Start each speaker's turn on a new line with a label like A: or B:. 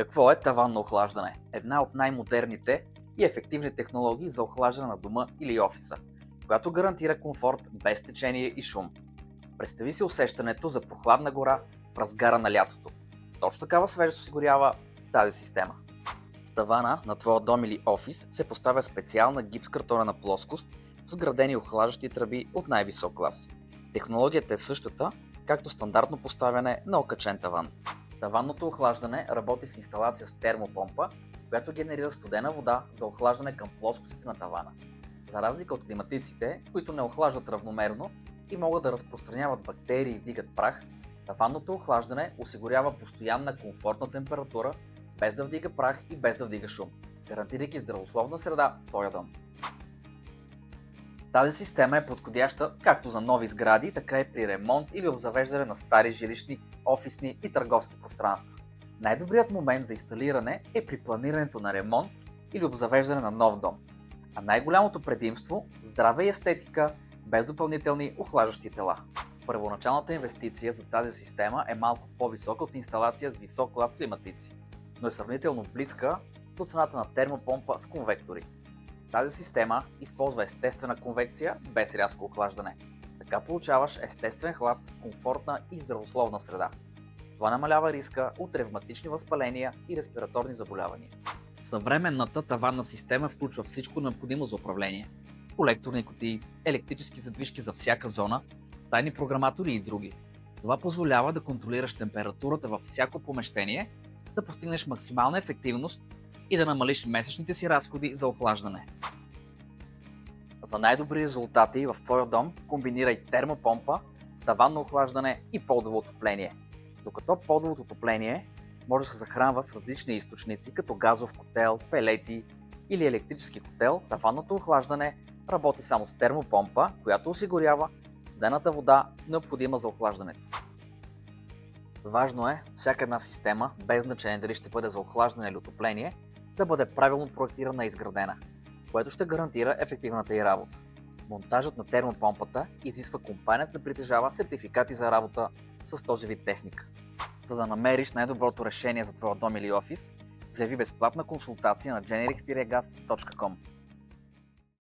A: Какво е таванно охлаждане? Една от най-модерните и ефективни технологии за охлаждане на дома или офиса, която гарантира комфорт без течение и шум. Представи си усещането за прохладна гора в разгара на лятото. Точно такава свежест осигурява тази система. В тавана на твоя дом или офис се поставя специална гипс-картонена плоскост с градени охлаждащи тръби от най-висок клас. Технологията е същата, както стандартно поставяне на окачен таван. Таванното охлаждане работи с инсталация с термопомпа, която генерира студена вода за охлаждане към плоскостите на тавана. За разлика от климатиците, които не охлаждат равномерно и могат да разпространяват бактерии и вдигат прах, таванното охлаждане осигурява постоянна комфортна температура, без да вдига прах и без да вдига шум, гарантирайки здравословна среда в твоя дом. Тази система е подходяща както за нови сгради, така и при ремонт или обзавеждане на стари жилищни, офисни и търговски пространства. Най-добрият момент за инсталиране е при планирането на ремонт или обзавеждане на нов дом. А най-голямото предимство – здраве и естетика, без допълнителни охлаждащи тела. Първоначалната инвестиция за тази система е малко по-висока от инсталация с висок клас климатици, но е сравнително близка до цената на термопомпа с конвектори. Тази система използва естествена конвекция без рязко охлаждане. Така получаваш естествен хлад, комфортна и здравословна среда. Това намалява риска от ревматични възпаления и респираторни заболявания. Съвременната таванна система включва всичко необходимо за управление. Колекторни кутии, електрически задвижки за всяка зона, стайни програматори и други. Това позволява да контролираш температурата във всяко помещение, да постигнеш максимална ефективност и да намалиш месечните си разходи за охлаждане. За най-добри резултати в твоя дом комбинирай термопомпа с таванно охлаждане и подово отопление. Докато подовото отопление може да се захранва с различни източници, като газов котел, пелети или електрически котел, таванното охлаждане работи само с термопомпа, която осигурява студената вода, необходима за охлаждането. Важно е всяка една система, без значение дали ще бъде за охлаждане или отопление, да бъде правилно проектирана и изградена, което ще гарантира ефективната й работа. Монтажът на термопомпата изисква компанията да притежава сертификати за работа с този вид техника. За да намериш най-доброто решение за твоя дом или офис, заяви безплатна консултация на generics-gas.com.